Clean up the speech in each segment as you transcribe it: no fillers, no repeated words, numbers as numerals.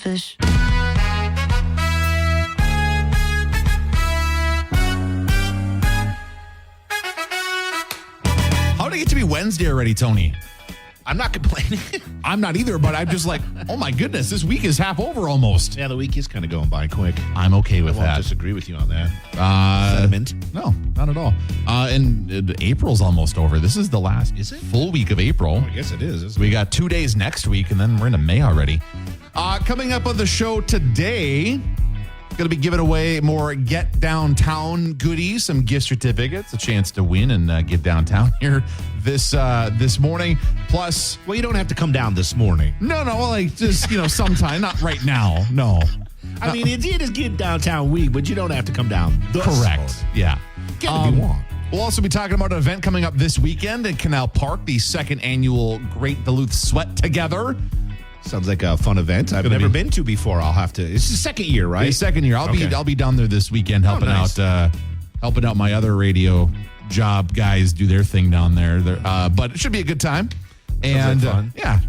fish. How did it get to be Wednesday already, Tony? I'm not complaining. I'm not either, but I'm just like, oh my goodness, this week is half over almost. Yeah, the week is kind of going by quick. I'm okay with I won't that. disagree with you on that. Sentiment? No, not at all. And April's almost over. This is the last full week of April. Oh, I guess it is. We got 2 days next week, and then we're into May already. Coming up on the show today, going to be giving away more Get Downtown goodies, some gift certificates, a chance to win and get downtown here this morning. Plus, well, you don't have to come down this morning. No, like just, sometime, not right now. No. I mean, it is Get Downtown week, but you don't have to come down. Correct. Yeah. Get if you want. We'll also be talking about an event coming up this weekend in Canal Park, the second annual Great Duluth Sweat Together. Sounds like a fun event. I've never been to before. I'll have to. It's the second year, right? The second year. I'll be down there this weekend helping out my other radio job guys do their thing down there. But it should be a good time. And fun. Yeah.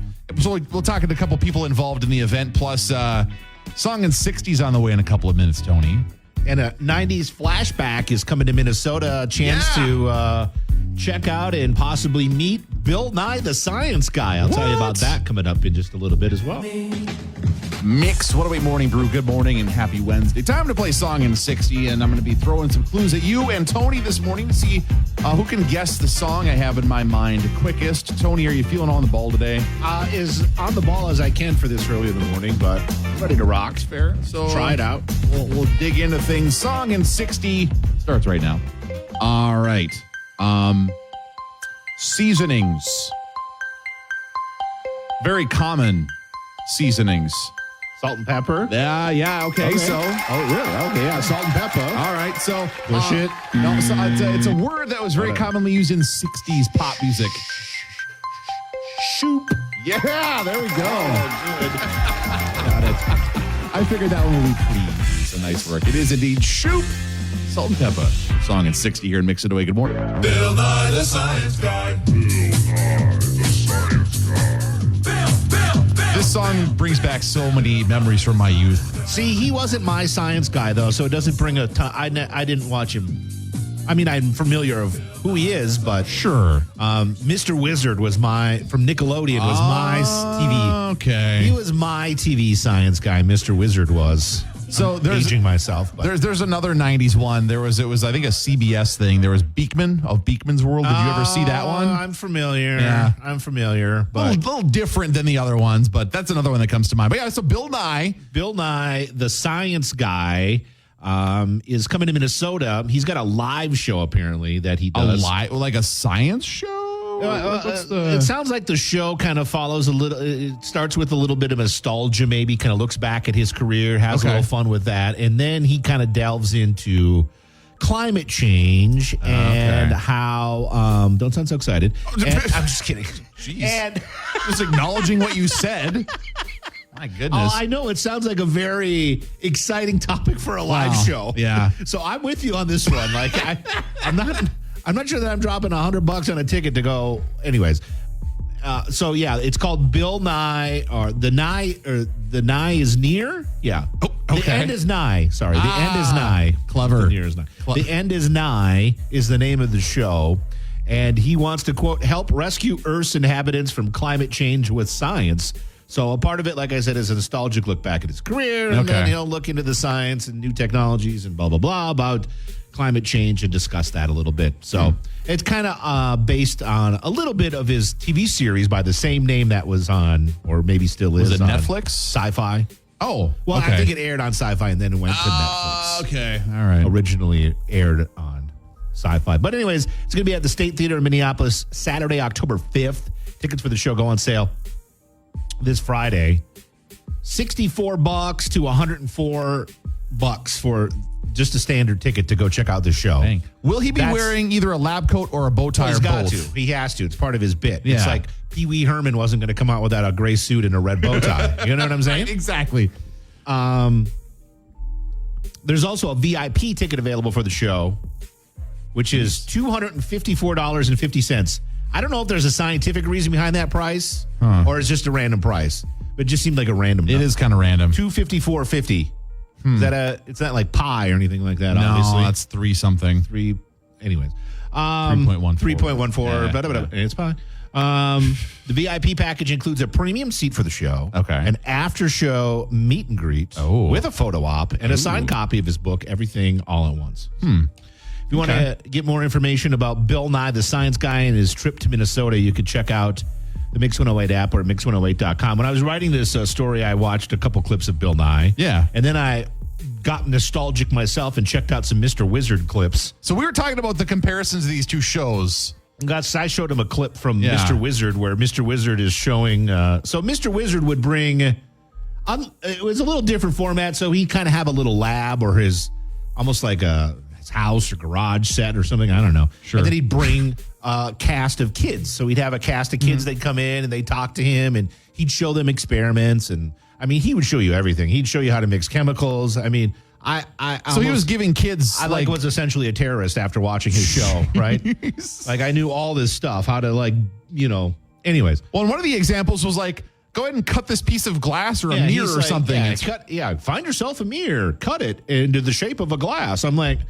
So we'll talk to a couple people involved in the event, plus Song and 60s on the way in a couple of minutes, Tony. And a 90s flashback is coming to Minnesota. A chance to check out and possibly meet Bill Nye, the Science Guy. I'll tell you about that coming up in just a little bit as well. Mix 108 Morning Brew. Good morning and happy Wednesday. Time to play Song in 60, and I'm going to be throwing some clues at you and Tony this morning to see who can guess the song I have in my mind quickest. Tony, are you feeling on the ball today? As on the ball as I can for this early in the morning, but ready to rock. Fair. So try it out. We'll dig into things. Song in 60 starts right now. All right. Seasonings. Very common seasonings. Salt and pepper? Yeah, okay. So. Oh, really? Okay, yeah, salt and pepper. All right, so. Push it. No, so it's a word that was very commonly used in 60s pop music. Shoop. Yeah, there we go. Oh, good. Got it. I figured that one would be please. So nice work. It is indeed Shoop. Salt and pepper. Song in 60 here and Mix It Away. Good morning. Bill Nye the Science Guy. Bill Nye the Science Guy. Bill. This song brings back so many memories from my youth. See, he wasn't my science guy, though, so it doesn't bring a ton. I didn't watch him. I mean, I'm familiar of who he is, but sure. Mr. Wizard was from Nickelodeon was my TV. Okay. He was my TV science guy. Mr. Wizard was. So there's aging myself. But. There's another 90s one. It was I think a CBS thing. There was Beekman of Beekman's World. Did you ever see that one? I'm familiar. Yeah. I'm familiar. But a little different than the other ones, but that's another one that comes to mind. But yeah, so Bill Nye, the Science Guy, is coming to Minnesota. He's got a live show apparently that he does. Like a science show? It sounds like the show kind of follows a little. It starts with a little bit of nostalgia, maybe kind of looks back at his career, has a little fun with that, and then he kind of delves into climate change and how. Don't sound so excited. I'm just kidding. Jeez. And just acknowledging what you said. My goodness. Oh, I know. It sounds like a very exciting topic for a live show. Yeah. So I'm with you on this one. Like I'm not sure that I'm dropping $100 on a ticket to go. Anyways, so yeah, it's called Bill Nye, or the Nye is near. Yeah. Oh, okay. The end is nigh. Sorry, the end is nigh. Clever. The near is nigh. The end is nigh is the name of the show, and he wants to quote help rescue Earth's inhabitants from climate change with science. So a part of it, like I said, is a nostalgic look back at his career, and then he'll look into the science and new technologies and blah blah blah about climate change and discuss that a little bit. So it's kind of based on a little bit of his TV series by the same name that was on, or maybe still is. Was it on Netflix? Sci-Fi. Oh, well, I think it aired on Sci-Fi and then it went to Netflix. Okay, all right. Originally aired on Sci-Fi. But anyways, it's going to be at the State Theater in Minneapolis Saturday, October 5th. Tickets for the show go on sale this Friday. $64 to $104 for just a standard ticket to go check out the show. Dang. Will he be wearing either a lab coat or a bow tie or both? Got to. He has to. It's part of his bit. Yeah. It's like Pee Wee Herman wasn't going to come out without a gray suit and a red bow tie. You know what I'm saying? Right, exactly. There's also a VIP ticket available for the show, which is $254.50. I don't know if there's a scientific reason behind that price or it's just a random price. But it just seemed like a random number. It is kind of random. 254.50. Is that it's not like pi or anything like that, No, obviously. that's 3 something. Anyways. 3.14. 3.14. Yeah, Blah, blah, blah. It's fine. The VIP package includes a premium seat for the show. Okay. An after show meet and greet with a photo op and a signed copy of his book, Everything All at Once. If you want to get more information about Bill Nye, the science guy, and his trip to Minnesota, you could check out the Mix 108 app or at Mix108.com. When I was writing this story, I watched a couple clips of Bill Nye. Yeah. And then I got nostalgic myself and checked out some Mr. Wizard clips. So we were talking about the comparisons of these two shows. I showed him a clip from Yeah. Mr. Wizard where Mr. Wizard is showing. So Mr. Wizard would bring. It was a little different format. So he kind of have a little lab or his almost like his house or garage set or something. I don't know. Sure. And then he'd bring a cast of kids. So he'd have a cast of kids. They'd come in and they'd talk to him and he'd show them experiments. And I mean, he would show you everything. He'd show you how to mix chemicals. I mean, So he was giving kids. I was essentially a terrorist after watching his show, right? Like I knew all this stuff, how to anyways. Well, and one of the examples was like, go ahead and cut this piece of glass or a mirror or something. Find yourself a mirror, cut it into the shape of a glass. I'm like,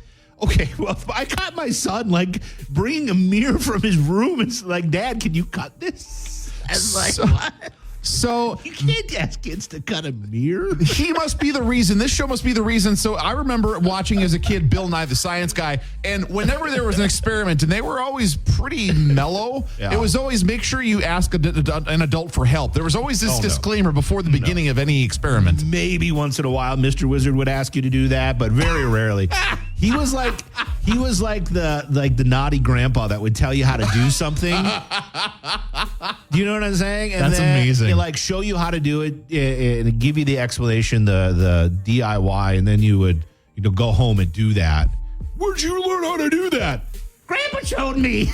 okay, well, if I caught my son bringing a mirror from his room and it's like, Dad, can you cut this? I was like, what? So you can't ask kids to cut a mirror. He must be the reason. This show must be the reason. So I remember watching as a kid Bill Nye the Science Guy, and whenever there was an experiment, and they were always pretty mellow, it was always make sure you ask an adult for help. There was always this disclaimer before the beginning of any experiment. Maybe once in a while, Mr. Wizard would ask you to do that, but very rarely. He was like the naughty grandpa that would tell you how to do something. Do you know what I'm saying? And That's amazing. He'd show you how to do it and give you the explanation, the DIY, and then you would go home and do that. Where'd you learn how to do that? Grandpa showed me.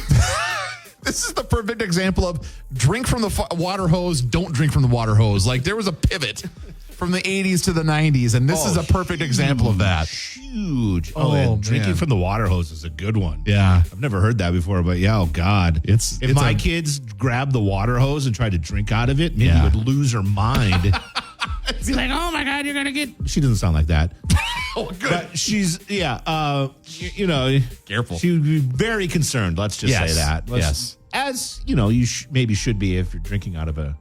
This is the perfect example of drink from the water hose, don't drink from the water hose. Like there was a pivot from the 80s to the 90s, and this is a perfect example of that. Huge. And drinking from the water hose is a good one. Yeah. I've never heard that before, but yeah, oh God. If my kids grabbed the water hose and tried to drink out of it, Mindy would lose her mind. Be like, oh my God, you're going to get... She doesn't sound like that. Oh, good. But she's, careful. She would be very concerned, let's just say that. As, you maybe should be if you're drinking out of a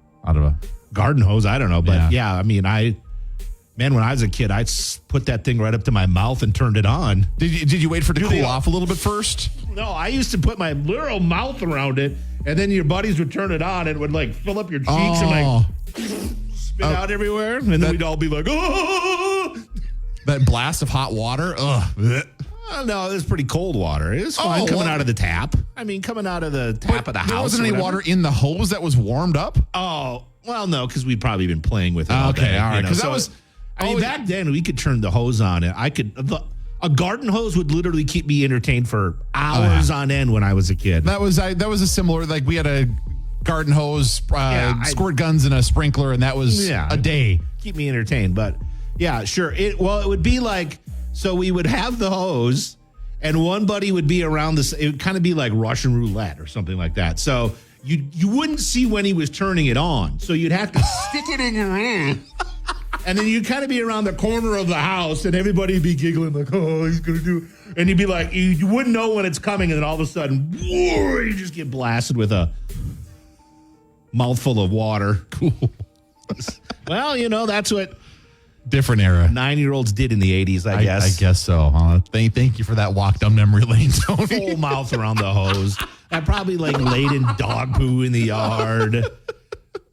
garden hose. I don't know. But I mean, when I was a kid, I put that thing right up to my mouth and turned it on. Did you wait for it to cool off a little bit first? No, I used to put my literal mouth around it, and then your buddies would turn it on and it would fill up your cheeks and spit out everywhere. And then we'd all be like, oh! That blast of hot water? Ugh. Oh, no, it was pretty cold water. It was fine coming out of the tap. I mean, coming out of the tap of the house. There wasn't any water in the hose that was warmed up? Oh, well, no, because we'd probably been playing with it. Okay, all right. Because that was... back then, we could turn the hose on. A garden hose would literally keep me entertained for hours on end when I was a kid. That was a similar, we had a garden hose, squirt guns, and a sprinkler, and that was a day. Keep me entertained, but yeah, sure. It would be like, so we would have the hose, and one buddy would be around this. It would kind of be like Russian roulette or something like that. So you wouldn't see when he was turning it on. So you'd have to stick it in your hand. And then you'd kind of be around the corner of the house, and everybody would be giggling like, oh, he's going to do it. And you'd be like, you wouldn't know when it's coming, and then all of a sudden, whoa, you just get blasted with a mouthful of water. Cool. Well, that's what different era 9-year-olds did in the 80s, I guess. I guess so. Thank you for that walk down memory lane, Tony. Full mouth around the hose. I probably laid in dog poo in the yard.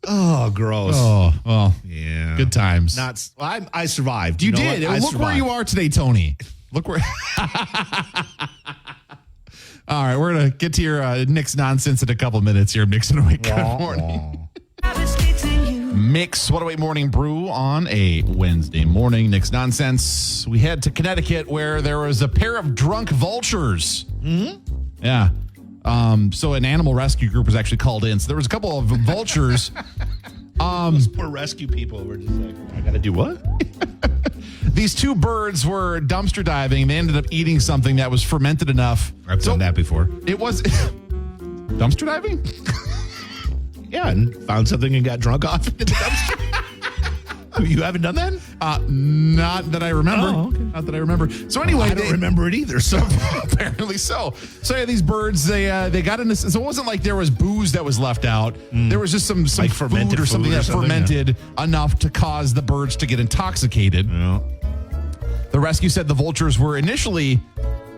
Oh, gross. Oh, well, yeah. Good times. I survived. You did. Look where you are today, Tony. Look where. All right, we're going to get to your Nick's nonsense in a couple minutes here. Mix 108. Good morning. Mix 108 Morning Brew on a Wednesday morning. Nick's nonsense. We head to Connecticut where there was a pair of drunk vultures. Mm-hmm. Yeah. So an animal rescue group was actually called in. So there was a couple of vultures. Those poor rescue people were just like, I got to do what? These two birds were dumpster diving. They ended up eating something that was fermented enough. I've done that before. It was dumpster diving? Yeah, and found something and got drunk off in the dumpster. You haven't done that? Not that I remember. Oh, okay. Not that I remember. So anyway, I don't remember it either. So apparently so. So yeah, these birds, they got into. So it wasn't like there was booze that was left out. There was just some Like food fermented or something food or that something, fermented enough to cause the birds to get intoxicated. yeah. The rescue said the vultures were initially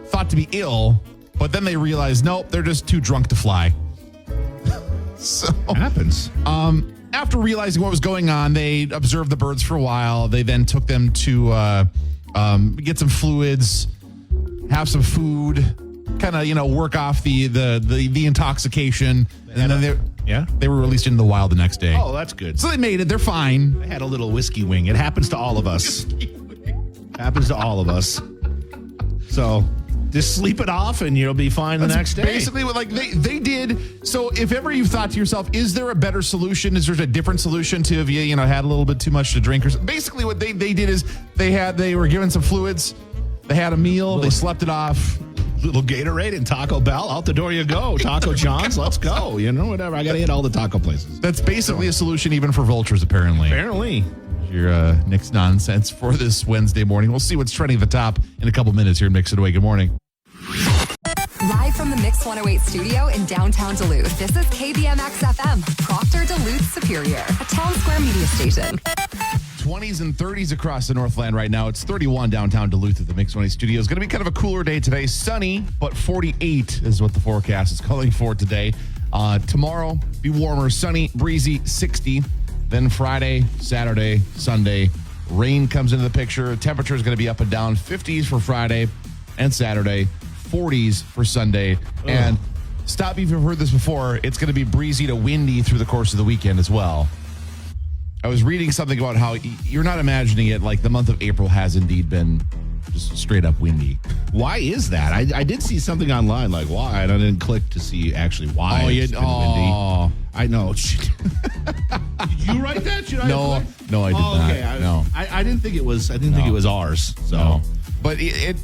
thought to be ill, but then they realized, nope, they're just too drunk to fly. So Happens. after realizing what was going on, they observed the birds for a while. They then took them to get some fluids, have some food, kind of work off the intoxication, and then they were released into the wild the next day. Oh, that's good. So they made it. They're fine. I had a little whiskey wing. It happens to all of us. Happens to all of us. So just sleep it off and you'll be fine the next day. Basically what they did. So if ever you've thought to yourself, is there a better solution? Is there a different solution to if you had a little bit too much to drink or something? Basically what they did is they were given some fluids, they had a meal, they slept it off. Little Gatorade and Taco Bell. Out the door you go. Taco John's. Let's go. Whatever. I got to hit all the taco places. That's basically a solution even for vultures, apparently. Apparently. Your Nick's nonsense for this Wednesday morning. We'll see what's trending at the top in a couple minutes here. Mix It Away. Good morning. Live from the Mix 108 studio in downtown Duluth, this is KBMX FM, Proctor Duluth Superior, a town square media station. 20s and 30s across the Northland right now. It's 31 downtown Duluth at the Mix 108 studio. It's going to be kind of a cooler day today. Sunny, but 48 is what the forecast is calling for today. Tomorrow, be warmer, sunny, breezy, 60. Then Friday, Saturday, Sunday, rain comes into the picture. Temperature is going to be up and down. 50s for Friday and Saturday, 40s for Sunday. And stop if you've heard this before, it's going to be breezy to windy through the course of the weekend as well. I was reading something about how you're not imagining it, like the month of April has indeed been just straight up windy. Why is that? I did see something online like why, and I didn't click to see actually why it's been windy. I know. Did you write that? No, I did not. Okay. No. I didn't think it was. I didn't think it was ours. So, No. But it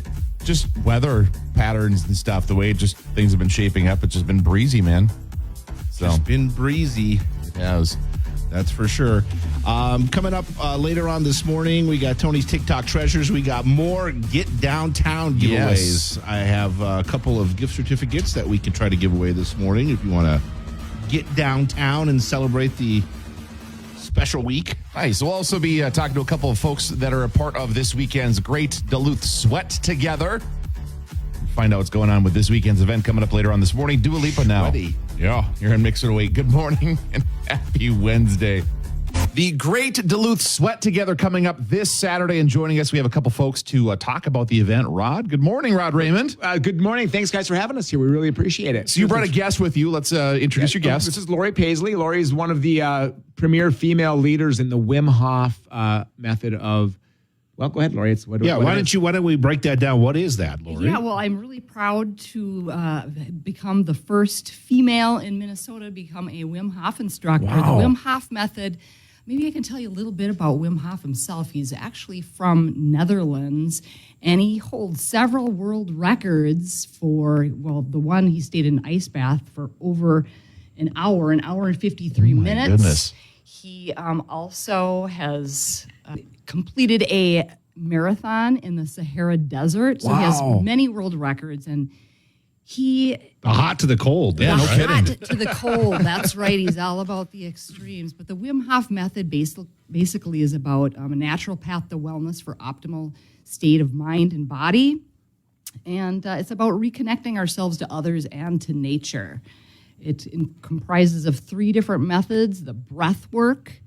just weather patterns and stuff. The way things have been shaping up, it's just been breezy, man. So it's been breezy. it has. That's for sure. Coming up later on this morning, we got Tony's TikTok treasures. We got more Get Downtown giveaways. Yes. I have a couple of gift certificates that we can try to give away this morning if you want to get downtown and celebrate the special week. Nice. We'll also be talking to a couple of folks that are a part of this weekend's Great Duluth Sweat Together. Find out what's going on with this weekend's event coming up later on this morning. Dua Lipa now. Sweaty. Yeah, you're in Mix It Away. Good morning and happy Wednesday. The Great Duluth Sweat Together coming up this Saturday, and joining us, we have a couple folks to talk about the event. Rod, good morning, Rod Raymond. Good morning. Thanks, guys, for having us here. We really appreciate it. So you brought a guest with you. Let's introduce your guest. This is Lori Paisley. Lori is one of the premier female leaders in the Wim Hof method of. Well, go ahead, Lori. Why don't we break that down? What is that, Lori? Yeah, well, I'm really proud to become the first female in Minnesota to become a Wim Hof instructor. Wow. The Wim Hof method, maybe I can tell you a little bit about Wim Hof himself. He's actually from Netherlands, and he holds several world records for, well, the one he stayed in an ice bath for over an hour and 53 minutes. Goodness. He also has completed a marathon in the Sahara Desert. So he has many world records, and he The hot to the cold. Yeah, no kidding. hot to the cold. That's right. He's all about the extremes. But the Wim Hof method basically is about a natural path to wellness for optimal state of mind and body. And it's about reconnecting ourselves to others and to nature. It comprises of 3 different methods: the breath work,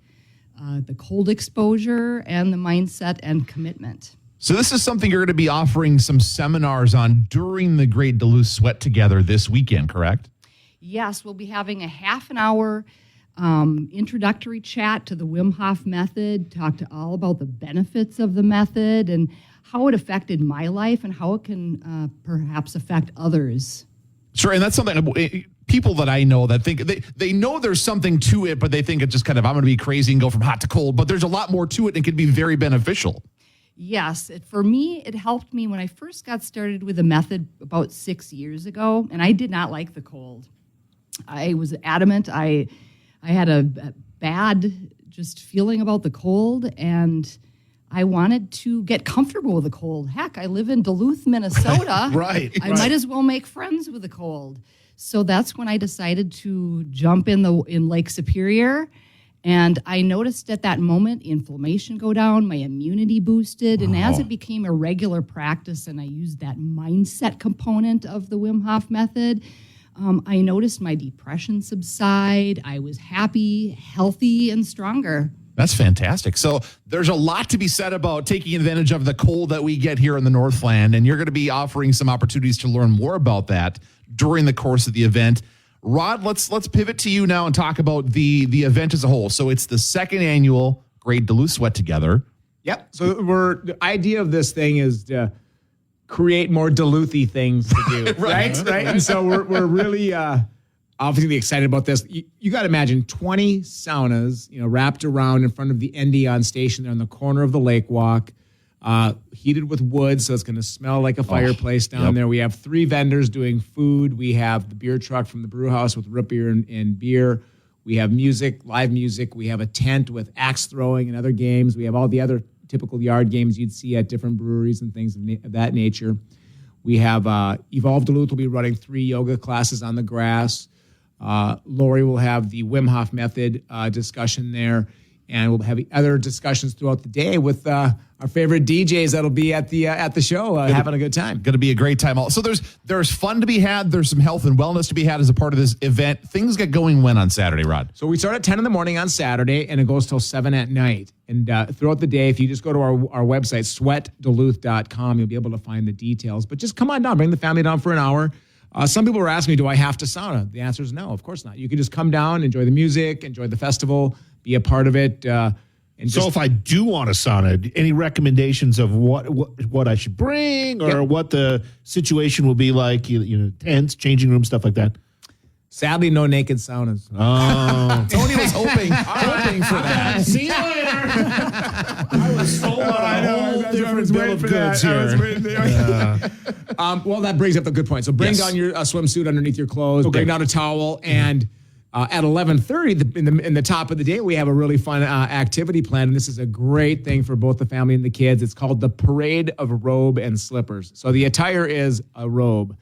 the cold exposure, and the mindset and commitment. So this is something you're going to be offering some seminars on during the Great Duluth Sweat Together this weekend, correct? Yes, we'll be having a half an hour introductory chat to the Wim Hof method, talk to all about the benefits of the method and how it affected my life and how it can perhaps affect others. Sure, and that's something people that I know that think they know there's something to it, but they think it's just kind of, I'm going to be crazy and go from hot to cold, but there's a lot more to it and it can be very beneficial. Yes, for me, it helped me when I first got started with the method about 6 years ago, and I did not like the cold. I was adamant. I had a bad just feeling about the cold, and I wanted to get comfortable with the cold. Heck, I live in Duluth, Minnesota. Right. I might as well make friends with the cold. So that's when I decided to jump in Lake Superior. And I noticed at that moment inflammation go down, my immunity boosted. And as it became a regular practice and I used that mindset component of the Wim Hof method, I noticed my depression subside. I was happy, healthy, and stronger. That's fantastic. So there's a lot to be said about taking advantage of the cold that we get here in the Northland, and you're going to be offering some opportunities to learn more about that during the course of the event. Rod, let's pivot to you now and talk about the event as a whole. So it's the second annual Great Duluth Sweat Together. Yep. So the idea of this thing is to create more Duluthy things to do, right? And so we're really obviously excited about this. You got to imagine 20 saunas, wrapped around in front of the Endion station there on the corner of the lake walk, heated with wood, so it's going to smell like a fireplace down there. We have 3 vendors doing food. We have the beer truck from the brew house with root beer and beer. We have music, live music. We have a tent with axe throwing and other games. We have all the other typical yard games you'd see at different breweries and things of that nature. We have Evolve Duluth will be running 3 yoga classes on the grass. Lori will have the Wim Hof method discussion there, and we'll have other discussions throughout the day with our favorite DJs that'll be at the show having a good time. Going to be a great time. So there's fun to be had. There's some health and wellness to be had as a part of this event. Things get going when on Saturday, Rod? So we start at 10 in the morning on Saturday, and it goes till 7 at night. And throughout the day, if you just go to our website, sweatduluth.com, you'll be able to find the details. But just come on down. Bring the family down for an hour. Some people are asking me, do I have to sauna? The answer is no, of course not. You can just come down, enjoy the music, enjoy the festival, be a part of it. So if I do want a sauna, any recommendations of what I should bring or what the situation will be like, tents, changing rooms, stuff like that? Sadly, no naked saunas. Oh. Tony was hoping for that. See you later. I was sold on a whole different bill of goods here. Well, that brings up a good point. So bring down your swimsuit underneath your clothes, bring down a towel, and at 11:30 in the top of the day, we have a really fun activity planned, and this is a great thing for both the family and the kids. It's called the Parade of Robe and Slippers. So the attire is a robe.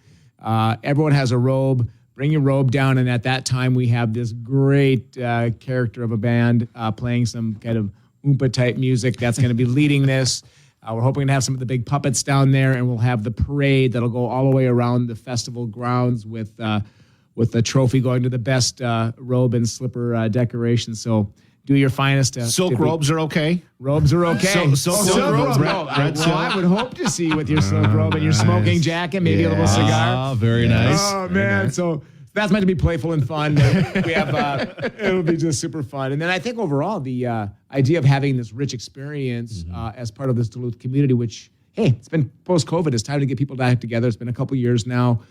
Everyone has a robe. Bring your robe down, and at that time, we have this great character of a band playing some kind of Oompa-type music that's going to be leading this. We're hoping to have some of the big puppets down there, and we'll have the parade that'll go all the way around the festival grounds with the trophy going to the best robe and slipper decoration. So do your finest. Silk robes are okay? Robes are okay. Silk robes. red silk. I would hope to see you with your silk robe and your smoking jacket, maybe a little cigar. Oh, very nice. Oh, man. Nice. So that's meant to be playful and fun. We have it'll be just super fun. And then I think overall the idea of having this rich experience as part of this Duluth community, which, hey, it's been post-COVID. It's time to get people back together. It's been a couple years now.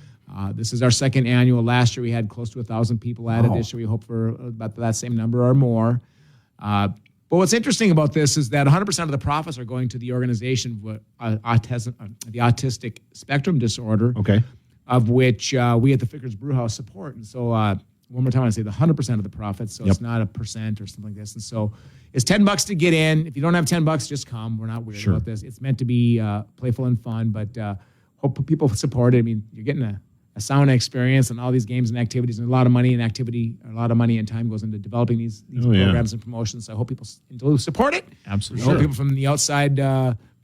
This is our second annual. Last year we had close to 1,000 people at it. This year we hope for about that same number or more. But what's interesting about this is that 100% of the profits are going to the organization with the autistic spectrum disorder, of which we at the Fickers Brewhouse support. And so one more time, I say the 100% of the profits, so it's not a percent or something like this. And so it's $10 to get in. If you don't have $10, just come. We're not weird about this. It's meant to be playful and fun, but hope people support it. I mean, you're getting a sauna experience and all these games and activities, and a lot of money and time goes into developing these programs and promotions. So I hope people in Duluth support it. Absolutely. I hope people from the outside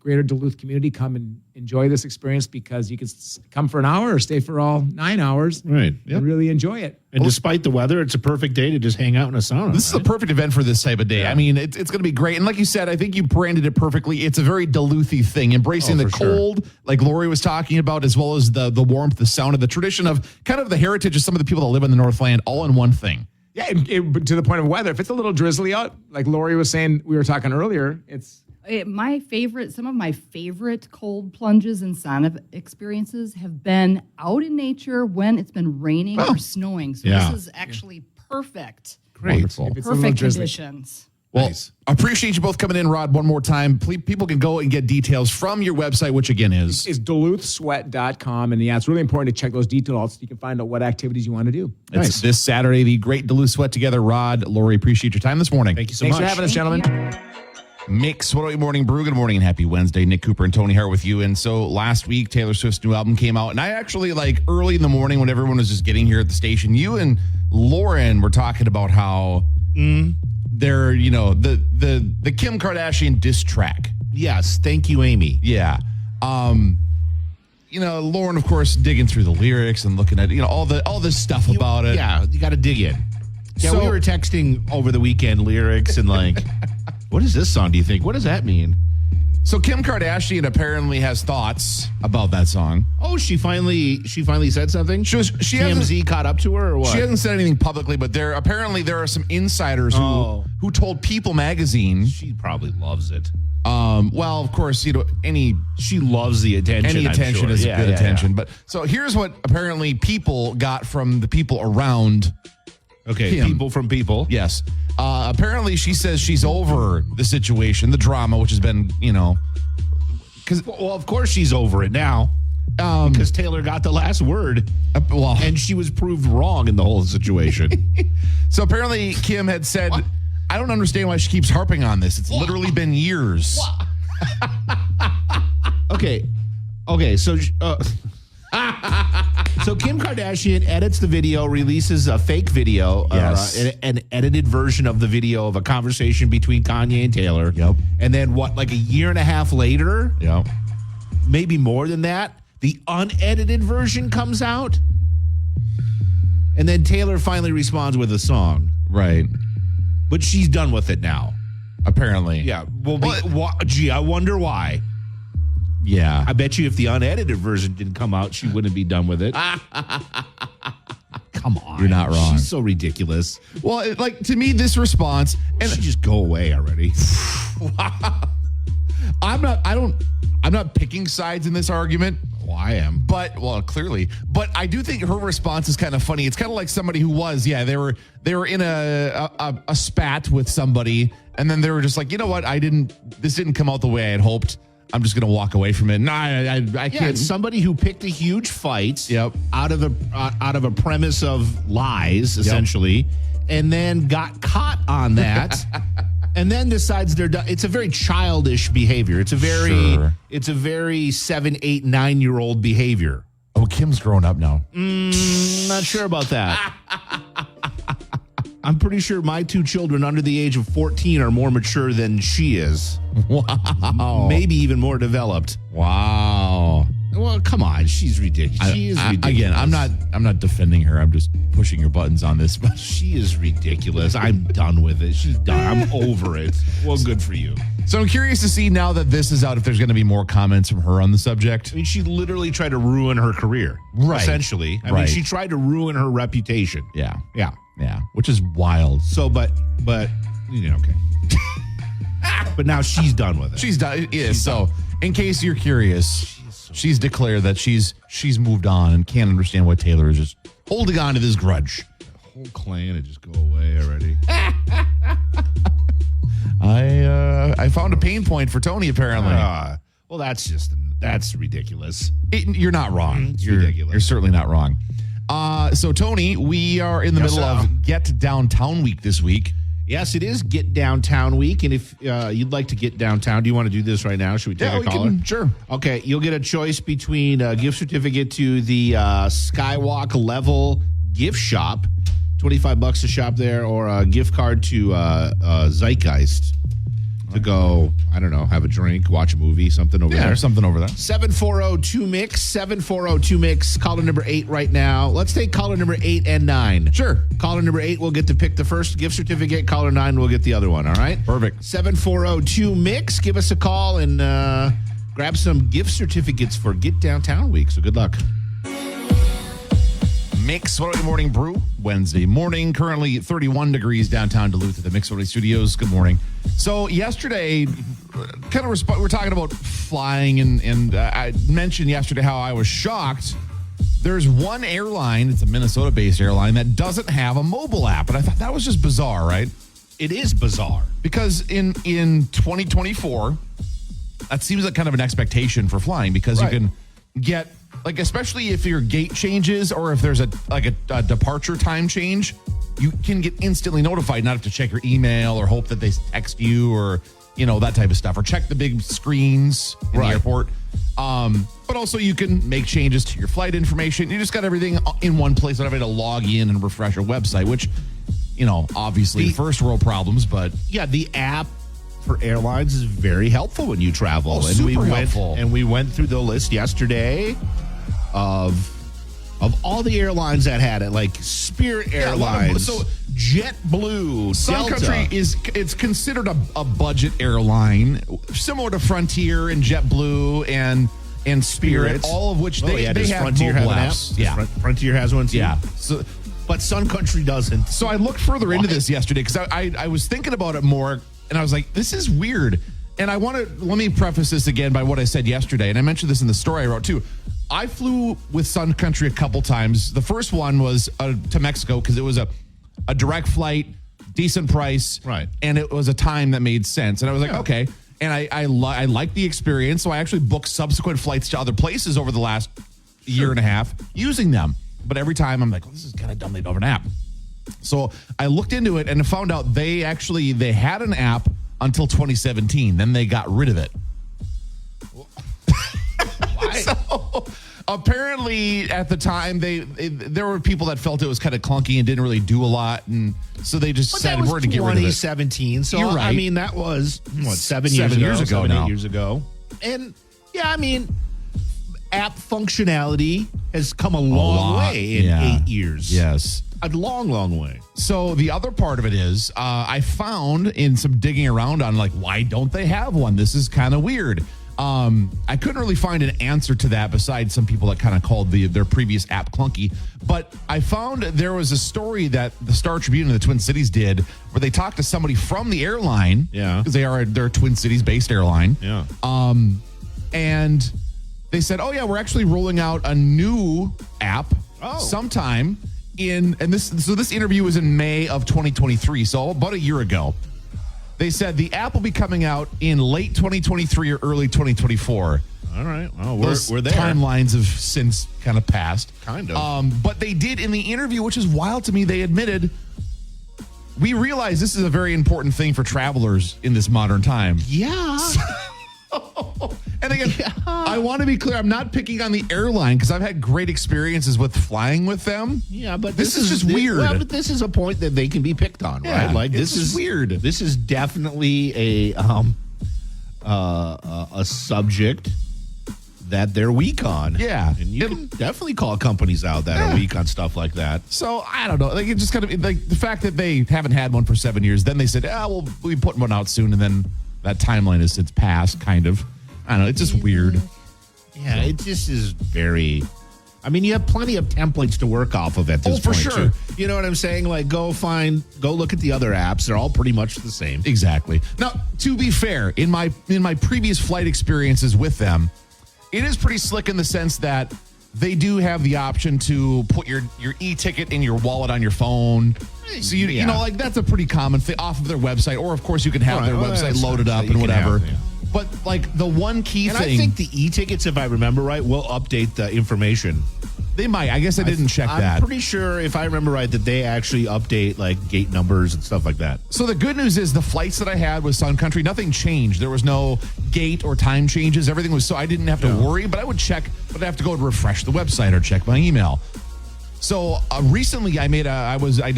greater Duluth community come and enjoy this experience, because you can come for an hour or stay for all 9 hours and really enjoy it. And despite the weather, it's a perfect day to just hang out in a sauna. This is a perfect event for this type of day. I mean, it's going to be great. And like you said, I think you branded it perfectly. It's a very Duluthy thing, embracing the cold, like Lori was talking about, as well as the warmth, the sauna, the tradition of kind of the heritage of some of the people that live in the Northland, all in one thing. Yeah, to the point of weather. If it's a little drizzly out, like Lori was saying, we were talking earlier, some of my favorite cold plunges and sauna experiences have been out in nature when it's been raining or snowing. So this is actually perfect. Great. Wonderful. If it's a little Perfect drizzly. conditions. Well, Nice. appreciate you both coming in, Rod, one more time. Please, people can go and get details from your website, which again is Duluthsweat.com. And yeah, it's really important to check those details so you can find out what activities you want to do. It's this Saturday, the Great Duluth Sweat Together. Rod, Lori, appreciate your time this morning. Thank you so Thanks much. for having us, gentlemen. Mix 108 Morning Brew. Good morning and happy Wednesday. Nick Cooper and Tony Hart with you. And so last week, Taylor Swift's new album came out. And I actually, early in the morning when everyone was just getting here at the station, you and Lauren were talking about how they're, the Kim Kardashian diss track. Yes. Thank you, Amy. Yeah. Lauren, of course, digging through the lyrics and looking at, all this stuff about it. Yeah, you got to dig in. Yeah, So- we were texting over the weekend lyrics and what is this song, do you think? What does that mean? So Kim Kardashian apparently has thoughts about that song. Oh, she finally said something? She hasn't- TMZ caught up to her or what? She hasn't said anything publicly, but there are some insiders who told People magazine. She probably loves it. Well, of course, She loves the attention. any I'm attention sure. is Yeah, good yeah, attention. yeah. But so here's what apparently People got from the people around. Okay, Kim. people from people. Yes. Apparently, she says she's over the situation, the drama, which has been, because Well, of course she's over it now. Because Taylor got the last word, and she was proved wrong in the whole situation. so apparently Kim had said, I don't understand why she keeps harping on this. It's literally been years. Okay, so so Kim Kardashian edits the video, releases a fake video, Yes. an edited version of the video of a conversation between Kanye and Taylor. Yep. And then a year and a half later, Yeah. maybe more than that, the unedited version comes out. And then Taylor finally responds with a song. Right. But she's done with it now. Apparently. Yeah. Gee, I wonder why. Yeah. I bet you if the unedited version didn't come out, she wouldn't be done with it. Come on. You're not wrong. She's so ridiculous. Well, to me, this response, and She just go away already. I'm not picking sides in this argument. Well, I am. Clearly. But I do think her response is kind of funny. It's kind of like somebody who they were in a spat with somebody, and then they were just like, you know what? This didn't come out the way I had hoped. I'm just going to walk away from it. No, I Yeah, can't. it's somebody who picked a huge fight Yep. out of a premise of lies, essentially, and then got caught on that. And then decides they're done. It's a very childish behavior. It's a very 7, 8, 9-year-old behavior. Oh, Kim's grown up now. Not sure about that. I'm pretty sure my 2 children under the age of 14 are more mature than she is. Wow. Maybe even more developed. Wow. Well, come on. She's ridiculous. She is ridiculous. Again, I'm not defending her. I'm just pushing your buttons on this. But She is ridiculous. I'm done with it. She's done. I'm over it. Well, good for you. so I'm curious to see now that this is out if there's going to be more comments from her on the subject. I mean, she literally tried to ruin her career. Right. Essentially. I mean, Right. she tried to ruin her reputation. Yeah. Yeah. Yeah. Which is wild. So, but okay. But now she's done with it. She's done. So, in case you're curious, she's declared that she's moved on and can't understand why Taylor is just holding on to this grudge. The whole clan to just go away already. I found a pain point for Tony. Apparently, Well, that's ridiculous. you're not wrong. It's You're ridiculous. You're certainly not wrong. So, Tony, we are in the Yes, middle sir. of Get Downtown Week this week. Yes, it is Get Downtown Week, and if you'd like to get downtown, do you want to do this right now? Should we take a caller? Sure. Okay, you'll get a choice between a gift certificate to the Skywalk Level gift shop, $25 to shop there, or a gift card to Zeitgeist to go, I don't know, have a drink, watch a movie, something over Yeah, there. there's something over there. 740-2MIX, 740-2MIX, caller number 8 right now. Let's take caller number 8 and 9. Sure. Caller number 8 will get to pick the first gift certificate. Caller 9 will get the other one, all right? Perfect. 740-2MIX. Give us a call and grab some gift certificates for Get Downtown Week. So good luck. Mix 108 Morning Brew, Wednesday morning. Currently 31 degrees downtown Duluth at the Mix 108 Studios. Good morning. So yesterday, we're talking about flying, and I mentioned yesterday how I was shocked. There's one airline, it's a Minnesota-based airline, that doesn't have a mobile app. And I thought that was just bizarre, right? It is bizarre. Because in 2024, that seems like kind of an expectation for flying because Right. you can get, like, especially if your gate changes or if there's a departure time change, you can get instantly notified, not have to check your email or hope that they text you or, that type of stuff, or check the big screens in the airport. But also you can make changes to your flight information. You just got everything in one place without having to log in and refresh a website, which, obviously first world problems, but Yeah, the app for airlines is very helpful when you travel. Oh, super helpful. And we went through the list yesterday of all the airlines that had it, like Spirit Airlines, so JetBlue, Sun Delta. Country it's considered a budget airline, similar to Frontier and JetBlue and Spirit, all of which they does have Frontier mobile have an app? apps. Does Yeah, Frontier has one too. yeah. But Sun Country doesn't. So I looked further into this yesterday because I was thinking about it more, and I was like, this is weird. And let me preface this again by what I said yesterday, and I mentioned this in the story I wrote too. I flew with Sun Country a couple times. The first one was to Mexico because it was a direct flight, decent price, right? And it was a time that made sense. And I was like, okay. And I liked the experience, so I actually booked subsequent flights to other places over the last year and a half using them. But every time I'm like, this is kind of dumb. They don't have an app. So I looked into it and found out they had an app until 2017. Then they got rid of it. Why? So apparently at the time there were people that felt it was kind of clunky and didn't really do a lot, and so they just decided we're going to get rid of it. 2017. So You're right. I mean, that was what 7 7 years ago. 8 years ago. And yeah, I mean, app functionality has come a long way in 8 years. Yes. A long, long way. So the other part of it is I found in some digging around on why don't they have one? This is kind of weird. I couldn't really find an answer to that besides some people that kind of called their previous app clunky. But I found there was a story that the Star Tribune and the Twin Cities did where they talked to somebody from the airline. Yeah. Because they're a Twin Cities based airline. Yeah. And they said, oh yeah, we're actually rolling out a new app sometime this interview was in May of 2023, so about a year ago. They said the app will be coming out in late 2023 or early 2024. All right. Well, Those we're there. Timelines have since kind of passed. Kind of. But they did in the interview, which is wild to me, they admitted, we realize this is a very important thing for travelers in this modern time. Yeah. And again, I want to be clear, I'm not picking on the airline because I've had great experiences with flying with them. Yeah, but this is just weird. Well, but this is a point that they can be picked on, Yeah, right? Like this is weird. This is definitely a subject that they're weak on. Yeah. And you can definitely call companies out that are weak on stuff like that. So I don't know. It just kind of the fact that they haven't had one for 7 years. Then they said, we'll be putting one out soon, and then that timeline has since passed. Kind of. I don't know. It's just weird. Yeah, it just is very. I mean, you have plenty of templates to work off of at this for point. sure. Too. You know what I'm saying? Like, go look at the other apps. They're all pretty much the same. Exactly. Now, to be fair, in my previous flight experiences with them, it is pretty slick in the sense that they do have the option to put your e-ticket in your wallet on your phone. So you know, that's a pretty common thing off of their website, or of course you can have their website loaded up and whatever. But the one key thing, I think the e-tickets, if I remember right, will update the information. They might. I guess I didn't check that. I'm pretty sure, if I remember right, that they actually update gate numbers and stuff like that. So the good news is the flights that I had with Sun Country, nothing changed. There was no gate or time changes. Everything was, so I didn't have to worry, but I would check, but I'd have to go to refresh the website or check my email. So recently I did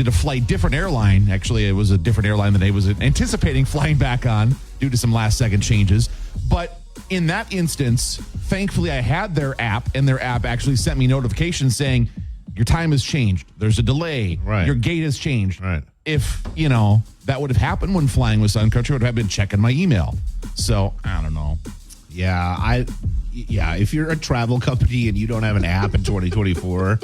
a flight, different airline. Actually, it was a different airline that I was anticipating flying back on due to some last second changes. But in that instance, thankfully I had their app, and their app actually sent me notifications saying your time has changed. There's a delay. Right. Your gate has changed. Right. If, that would have happened when flying with Sun Country, I would have been checking my email. So I don't know. Yeah, if you're a travel company and you don't have an app in 2024,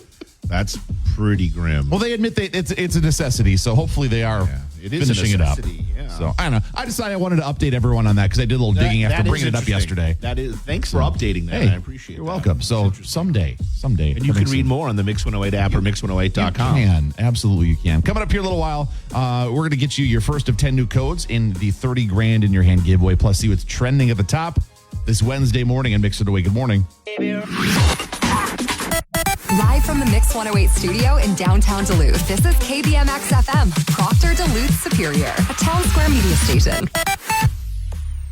that's pretty grim. Well, they admit it's a necessity, so hopefully they are it is finishing a it up. necessity. Yeah. So I don't know. I decided I wanted to update everyone on that because I did a little digging after bringing it up yesterday. That is. Thanks for updating that. Hey, I appreciate it. You're welcome. So someday. And you can read more on the Mix 108 app or Mix108.com. You can. Absolutely, you can. Coming up here in a little while, we're going to get you your first of 10 new codes in the 30 grand in your hand giveaway, plus see what's trending at the top this Wednesday morning and Mix It Away. Good morning. Live from the Mix 108 studio in downtown Duluth, this is KBMX FM, Proctor Duluth Superior, a town square media station.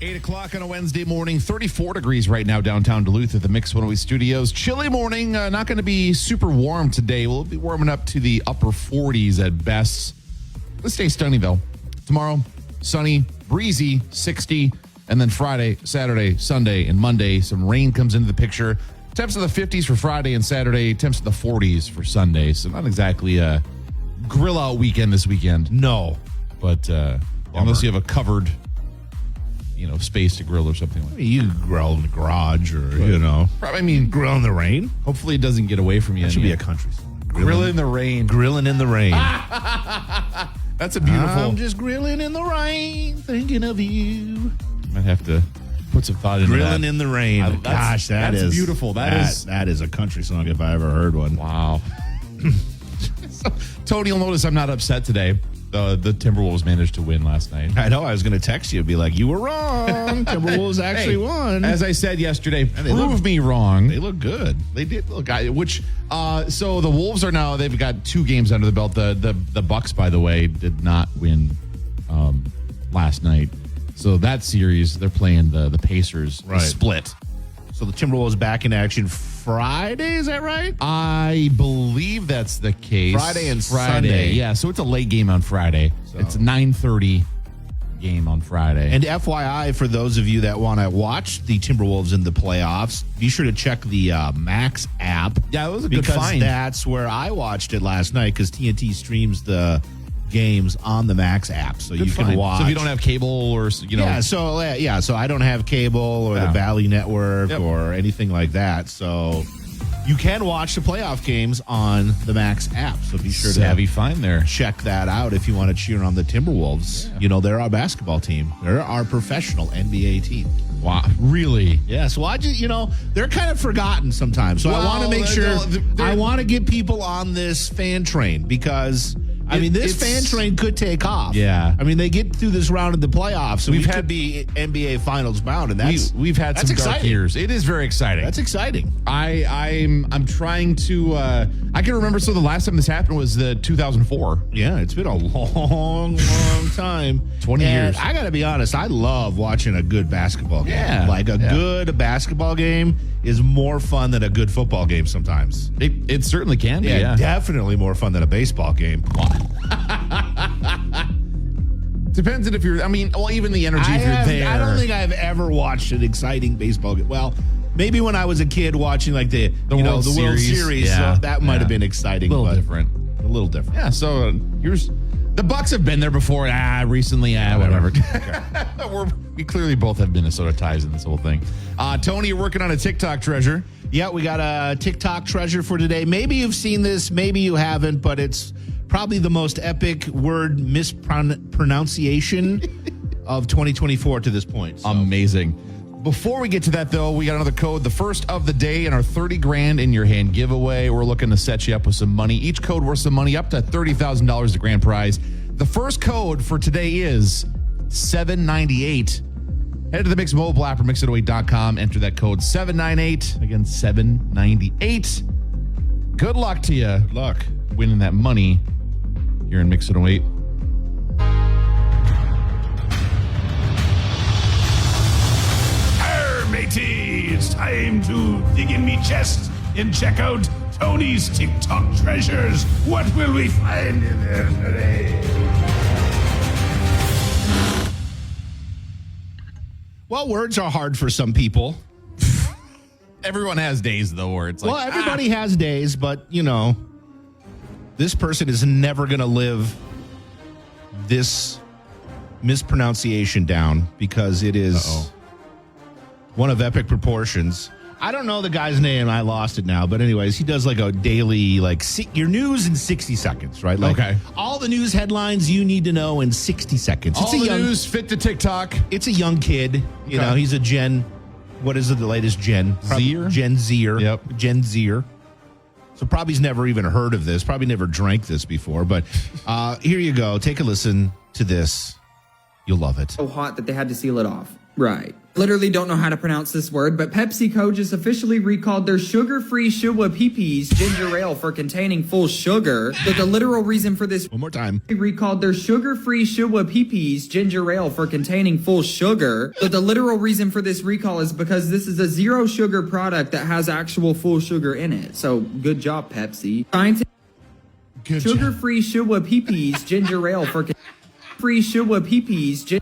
8 o'clock on a Wednesday morning, 34 degrees right now downtown Duluth at the Mix 108 studios. Chilly morning, not going to be super warm today. We'll be warming up to the upper 40s at best. Let's stay sunny though. Tomorrow, sunny, breezy, 60. And then Friday, Saturday, Sunday, and Monday, some rain comes into the picture. Temps in the 50s for Friday and Saturday, temps in the 40s for Sunday. So not exactly a grill out weekend this weekend. No. But unless you have a covered, space to grill or something like that. You can grill in the garage or, Probably, I mean, grill in the rain. hopefully it doesn't get away from you. That should be a country song. Grill in the rain. Grilling in the rain. That's a beautiful. I'm just grilling in the rain, thinking of you. Might have to put some thought into that. Grilling in the rain. Gosh, that's beautiful. That is a country song if I ever heard one. Wow. So, Tony, you'll notice I'm not upset today. The Timberwolves managed to win last night. I know. I was going to text you and be like, you were wrong. Timberwolves actually won. As I said yesterday, prove me wrong. They look good. They did look. So the Wolves are now, they've got 2 games under the belt. The Bucks, by the way, did not win last night. So that series, they're playing the Pacers split. So the Timberwolves back in action Friday, is that right? I believe that's the case. Friday and Sunday. Yeah, so it's a late game on Friday. It's a 9:30 game on Friday. And FYI, for those of you that want to watch the Timberwolves in the playoffs, be sure to check the Max app. Yeah, it was a good find. Because that's where I watched it last night, because TNT streams the games on the Max app, so you can watch. So if you don't have cable or so I don't have cable or the Valley Network or anything like that, so you can watch the playoff games on the Max app. So be sure to find there. Check that out if you want to cheer on the Timberwolves. Yeah. They're our basketball team. They're our professional NBA team. Wow, really? Yeah. So I just, they're kind of forgotten sometimes. So I want to make sure I want to get people on this fan train because. This fan train could take off. Yeah. They get through this round of the playoffs, so we could be NBA Finals bound, and we've had some dark years. It is very exciting. That's exciting. I'm trying to. I can remember. So the last time this happened was the 2004. Yeah, it's been a long time. 20 years. I got to be honest. I love watching a good basketball game. Yeah, like a good basketball game is more fun than a good football game sometimes. It certainly can be. Yeah, definitely more fun than a baseball game. Depends on if you're. Even the energy if you're there. I don't think I've ever watched an exciting baseball game. Well, maybe when I was a kid watching like the World Series. Yeah. So that might have been exciting. A little different. Yeah. So here's the Bucks have been there before. Recently. Whatever. We clearly both have Minnesota ties in this whole thing. Tony, you're working on a TikTok treasure. Yeah, we got a TikTok treasure for today. Maybe you've seen this, maybe you haven't, but it's probably the most epic word mispronunciation of 2024 to this point. So. Amazing. Before we get to that, though, we got another code, the first of the day in our 30 grand in your hand giveaway. We're looking to set you up with some money. Each code worth some money, up to $30,000 the grand prize. The first code for today is 798. Head to the Mix mobile app or mix808.com. Enter that code 798. Again, 798. Good luck to you. Good luck. Winning that money here in Mix 808. Matey, it's time to dig in me chest and check out Tony's TikTok treasures. What will we find in there today? Well, words are hard for some people. Everyone has days, though, where it's like... Well, everybody has days, but, this person is never going to live this mispronunciation down because it is one of epic proportions. I don't know the guy's name. I lost it now. But anyways, he does like a daily, like your news in 60 seconds, right? Like Okay. all the news headlines you need to know in 60 seconds. All the news fit to TikTok. It's a young kid. You know, he's a Gen. What is it? The latest Gen? Zer? Gen Zer. Yep. Gen Zer. So probably he's never even heard of this. Probably never drank this before. But here you go. Take a listen to this. You'll love it. So hot that they had to seal it off. Right. Literally don't know how to pronounce this word, but PepsiCo just officially recalled their sugar-free Shua Peepees ginger ale for containing full sugar. But the literal reason for this One more time. recalled their sugar-free Shua Peepees ginger ale for containing full sugar. But the literal reason for this recall is because this is a zero sugar product that has actual full sugar in it. So good job, Pepsi. Good job. Sugar-free Shua Peepees ginger ale for free Shua Peepees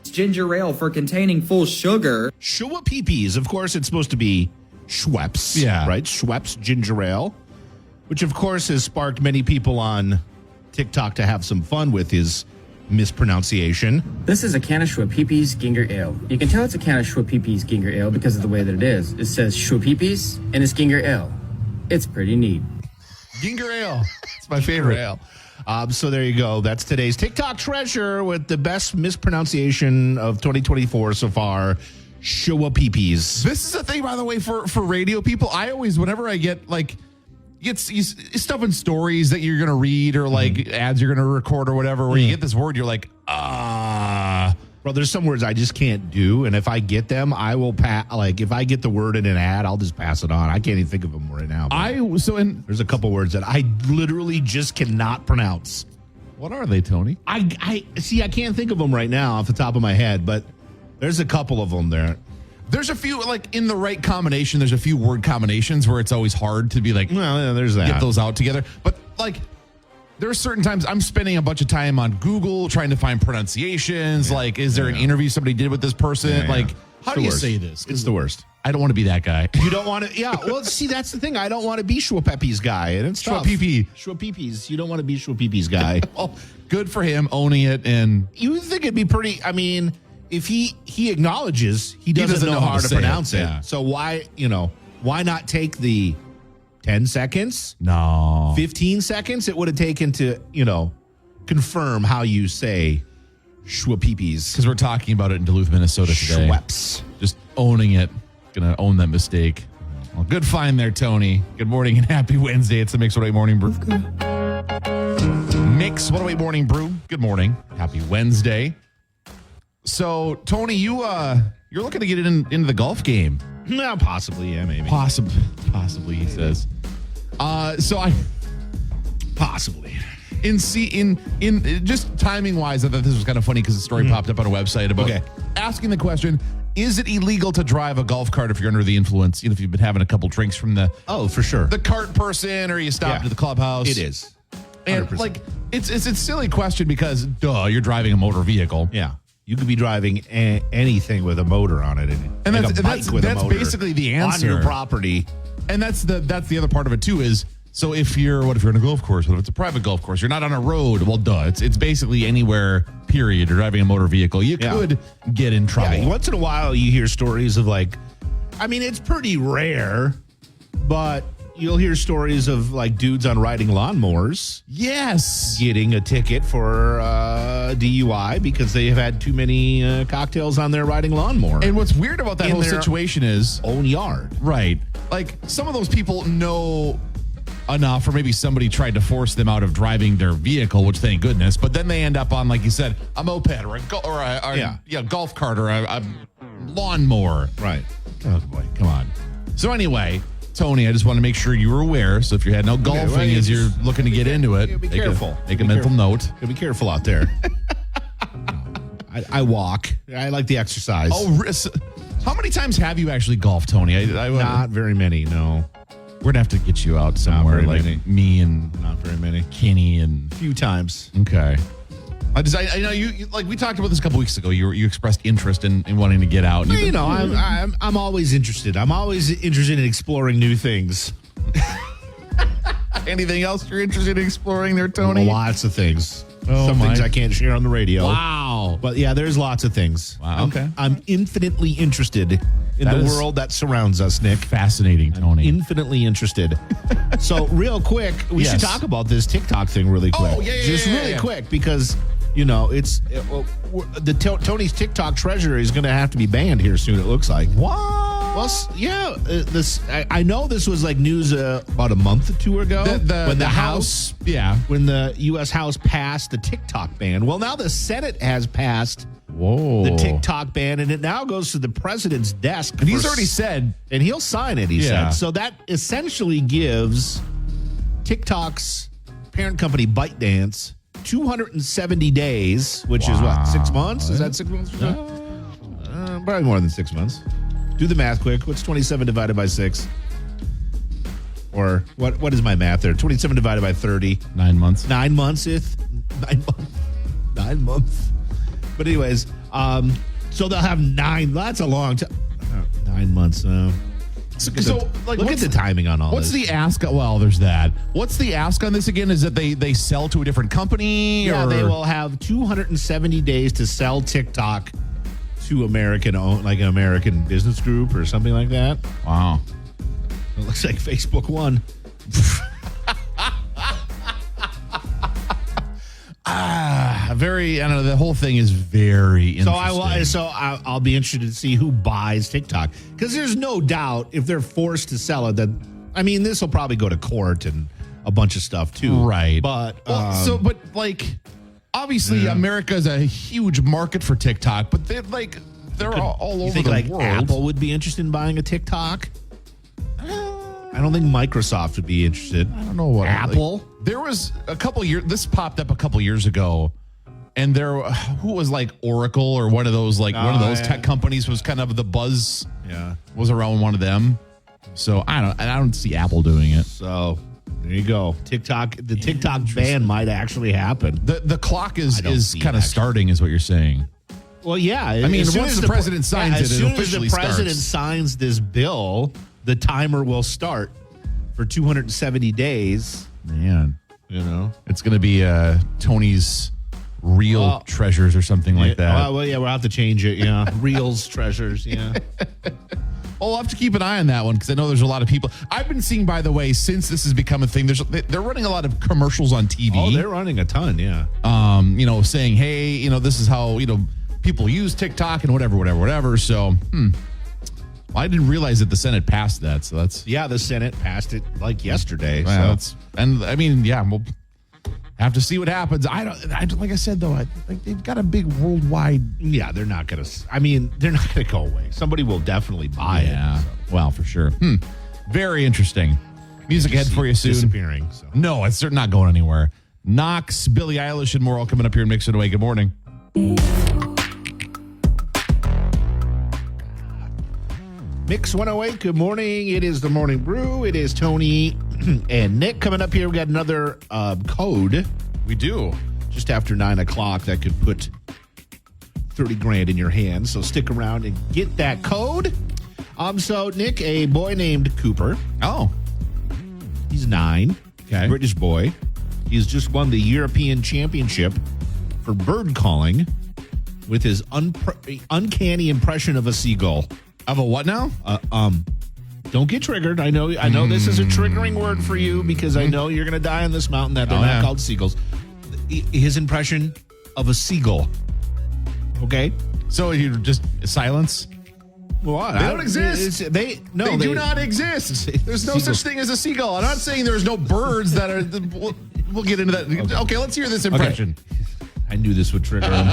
ginger ale for containing full sugar. Shua Peepees. Of course, it's supposed to be Schweppes. Yeah. Right? Schweppes ginger ale, which of course has sparked many people on TikTok to have some fun with his mispronunciation. This is a can of Shua Peepees Ginger Ale. You can tell it's a can of Shua Peepees Ginger Ale because of the way that it is. It says Shua Peepees and it's Ginger Ale. It's pretty neat. Ginger ale. It's my favorite ale. So there you go. That's today's TikTok treasure with the best mispronunciation of 2024 so far. Shua Peepees. This is a thing, by the way, for radio people. I always, whenever I get like, it's stuff in stories that you're going to read or like ads you're going to record or whatever, where you get this word, you're like, Bro, there's some words I just can't do, and if I get them, I will like if I get the word in an ad, I'll just pass it on. I can't even think of them right now. There's a couple words that I literally just cannot pronounce. What are they, Tony? I see. I can't think of them right now off the top of my head, but there's a couple of them there. There's a few, like in the right combination, there's a few word combinations where it's always hard to be like, Well, yeah, there's that. get those out together. But like, there are certain times I'm spending a bunch of time on Google trying to find pronunciations. Like, is there an interview somebody did with this person? Yeah, yeah. Like, how It's do the you worst. say this? It's the worst. I don't want to be that guy. You don't want to, yeah. Well, see, that's the thing. I don't want to be Shua Peepees guy, and it's Shua tough. Pee-pee. Shua Peepees. You don't want to be Shua Peepees guy. Well, good for him owning it. And You would think it'd be pretty. I mean, if he acknowledges he doesn't know how to say pronounce it, yeah. so why not take the 10 seconds, no. 15 seconds it would have taken to confirm how you say Shua Peepees. Because we're talking about it in Duluth, Minnesota today. Schweppes. Just owning it. Gonna own that mistake. Well, good find there, Tony. Good morning and happy Wednesday. It's the Mix 108 Morning Brew. Mix 108 Morning Brew. Good morning. Happy Wednesday. So, Tony, you're looking to get into the golf game. No, possibly, yeah, maybe. Possibly, he says. Possibly. In just timing wise, I thought this was kind of funny because the story popped up on a website about asking the question: is it illegal to drive a golf cart if you're under the influence? If you've been having a couple drinks from the for sure the cart person, or you stopped at the clubhouse. It is, 100%. and like it's a silly question because you're driving a motor vehicle. Yeah. You could be driving anything with a motor on it, And like that's- a bike that's- with a that's motor basically the on answer. your property. And that's the other part of it too is, so if you're in a golf course, what if it's a private golf course? You're not on a road. Well, it's basically anywhere, period. You're driving a motor vehicle. You could get in trouble. Yeah, once in a while you hear stories of it's pretty rare, but you'll hear stories of like dudes on riding lawnmowers Yes. getting a ticket for DUI because they have had too many cocktails on their riding lawnmower. And what's weird about that In whole their situation is, own yard. right, like some of those people know enough, or maybe somebody tried to force them out of driving their vehicle, which thank goodness, but then they end up on, like you said, a moped or a golf cart or a lawnmower. Right. Oh boy, come on. So anyway, Tony, I just want to make sure you were aware. So if you're heading out golfing well, as you're looking to get into it, be make careful. Make Be a mental careful. note. Gotta be careful out there. I walk. I like the exercise. How many times have you actually golfed, Tony? Not very many, no. We're gonna have to get you out somewhere, very like many. me and Not very many. Kenny and A few times. okay. I know you like we talked about this a couple weeks ago. You expressed interest in wanting to get out. And you've been- I'm always interested. I'm always interested in exploring new things. anything else you're interested in exploring there, Tony? Lots of things. Oh, Some my. things I can't share on the radio. Wow. But yeah, there's lots of things. Wow, okay. I'm infinitely interested in That the is world that surrounds us, Nick. Fascinating, Tony. Infinitely interested. So real quick, we should talk about this TikTok thing really quick. Oh, yeah, Just really quick because, it's Tony's TikTok treasure is going to have to be banned here soon, it looks like. What? Well, I know this was like news about a month or two ago when the House, when the U.S. House passed the TikTok ban. Well, now the Senate has passed the TikTok ban, and it now goes to the president's desk. And he's already said, and he'll sign it. He said so. That essentially gives TikTok's parent company ByteDance 270 days, which is what, 6 months? Is that 6 months? Probably more than 6 months. Do the math quick. What's 27 divided by 6? Or what is my math there? 27 divided by 30. 9 months. 9 months. 9 months. But anyways, so they'll have 9. That's a long time. 9 months. Look at the timing on all what's this. What's the ask? Well, there's that. What's the ask on this again? Is that they sell to a different company? Yeah, or? They will have 270 days to sell TikTok to an American business group or something like that. Wow. It looks like Facebook won. I don't know. The whole thing is very interesting. So I'll be interested to see who buys TikTok, because there's no doubt if they're forced to sell it, this will probably go to court and a bunch of stuff too. Right. But obviously America is a huge market for TikTok, but they're all over the world. Apple would be interested in buying a TikTok? I don't think Microsoft would be interested. I don't know what Apple. There was a couple years. This popped up a couple years ago, and who was like Oracle or one of those tech companies was kind of the buzz. Yeah, was around one of them. So I don't see Apple doing it. So there you go. The TikTok ban might actually happen. The clock is kind of starting, is what you're saying. Well, yeah. Once the president signs it, it officially starts. As the president signs this bill, the timer will start for 270 days. Man, it's going to be Tony's real treasures or something like that. Well, yeah, we'll have to change it. Yeah, Reels treasures. Yeah. We'll have to keep an eye on that one, because I know there's a lot of people. I've been seeing, by the way, since this has become a thing, they're running a lot of commercials on TV. Oh, they're running a ton. Yeah. Saying, hey, this is how people use TikTok and whatever. So, I didn't realize that the Senate passed that. So the Senate passed it like yesterday. We'll have to see what happens. Like I said, though, I think they've got a big worldwide. Yeah, they're not going to. They're not going to go away. Somebody will definitely buy it. So. Well, for sure. Very interesting. Music ahead for you soon. Disappearing. So. No, it's not going anywhere. Knox, Billie Eilish, and more all coming up here in Mix It Away. Good morning. Mix 108, good morning. It is the Morning Brew. It is Tony and Nick coming up here. We got another code. We do. Just after 9 o'clock that could put 30 grand in your hands. So stick around and get that code. So, Nick, a boy named Cooper. Oh. He's 9. Okay. British boy. He's just won the European Championship for bird calling with his uncanny impression of a seagull. Of a what now? Don't get triggered. I know this is a triggering word for you, because I know you're going to die on this mountain that they're not called seagulls. His impression of a seagull. Okay? So you just silence? What? They don't exist. They do not exist. There's no such thing as a seagull. I'm not saying there's no birds that are. We'll get into that. Okay, let's hear this impression. Okay. I knew this would trigger him.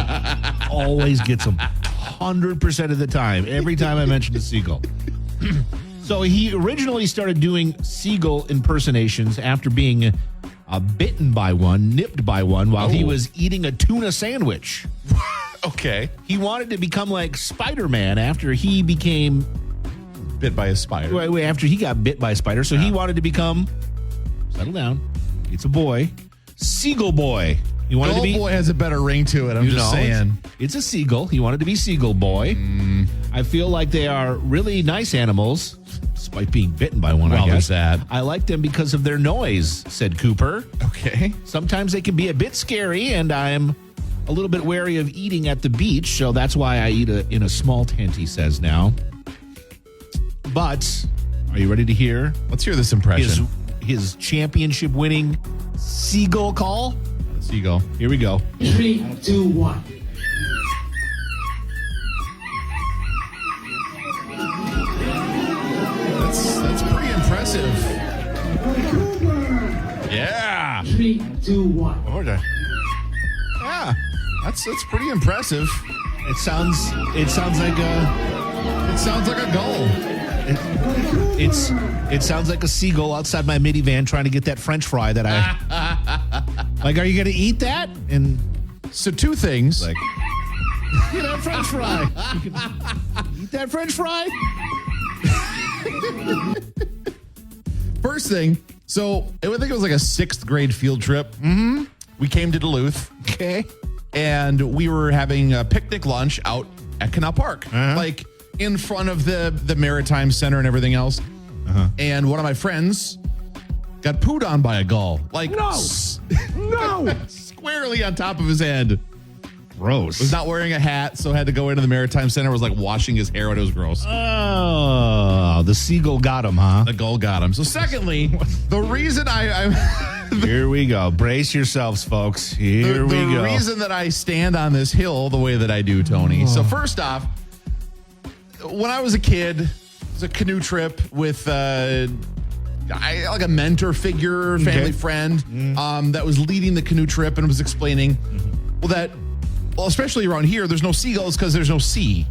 Always gets him 100% of the time. Every time I mention a seagull. So he originally started doing seagull impersonations after being bitten by one, nipped by one, while he was eating a tuna sandwich. Okay. He wanted to become like Spider-Man after he became bit by a spider. After he got bit by a spider. So he wanted to become, settle down, it's a boy, Seagull Boy. He wanted to be. Boy has a better ring to it. I'm just saying. It's a seagull. He wanted to be Seagull Boy. I feel like they are really nice animals, despite being bitten by one. Well, I guess. there's that. I like them because of their noise, said Cooper. Okay. Sometimes they can be a bit scary, and I'm a little bit wary of eating at the beach, so that's why I eat in a small tent, he says now. But are you ready to hear Let's hear this impression. his championship-winning seagull call? Seagull. Here we go. 3, 2, 1. That's pretty impressive. Yeah. 3, 2, 1. Okay. Yeah. That's pretty impressive. It sounds like a gull. It sounds like a seagull outside my minivan trying to get that French fry that I like. Are you going to eat that? And So two things. like, get that French fry. Eat that French fry. First thing, so I think it was like a 6th grade field trip. Mm-hmm. We came to Duluth. Okay. And we were having a picnic lunch out at Canal Park, like in front of the Maritime Center and everything else. And one of my friends got pooed on by a gull, like no, squarely on top of his head. Gross. Was not wearing a hat, so had to go into the Maritime Center. Was like washing his hair, and it was gross. Oh, the seagull got him, huh? The gull got him. So secondly, the reason I'm Here we go. Brace yourselves, folks. Here we go. The reason that I stand on this hill the way that I do, Tony. So first off, when I was a kid, it was a canoe trip with like a mentor figure, family friend that was leading the canoe trip and was explaining, well, especially around here, there's no seagulls because there's no sea.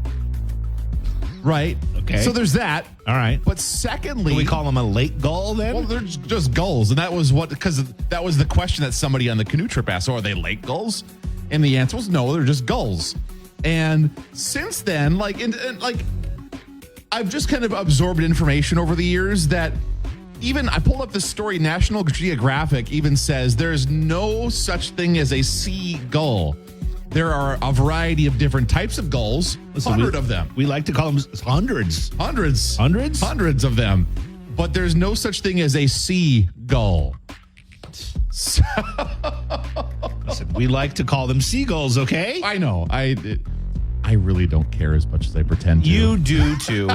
Right? Okay. So there's that. All right. But secondly, Do we call them a lake gull then? well, they're just gulls, and that was because that was the question that somebody on the canoe trip asked. So are they lake gulls? And the answer was no, they're just gulls. And since then, like I've just kind of absorbed information over the years that even I pulled up this story. National Geographic even says there's no such thing as a sea gull. There are a variety of different types of gulls, Listen, 100 of them. We like to call them hundreds. Hundreds of them. But there's no such thing as a sea gull. So, Listen, we like to call them seagulls, okay? I know. I really don't care as much as I pretend to. You do too.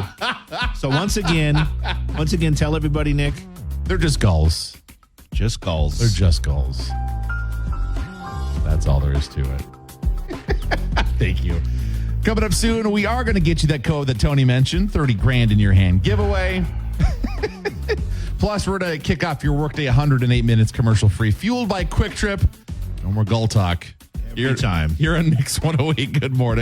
So once again, tell everybody, Nick. They're just gulls. Just gulls. They're just gulls. That's all there is to it. Thank you. Coming up soon, we are going to get you that code that Tony mentioned, 30 grand in your hand giveaway. Plus, we're going to kick off your workday 108 minutes commercial free, fueled by Quick Trip. No more gull talk. Every time. Here on Mix 108. Good morning.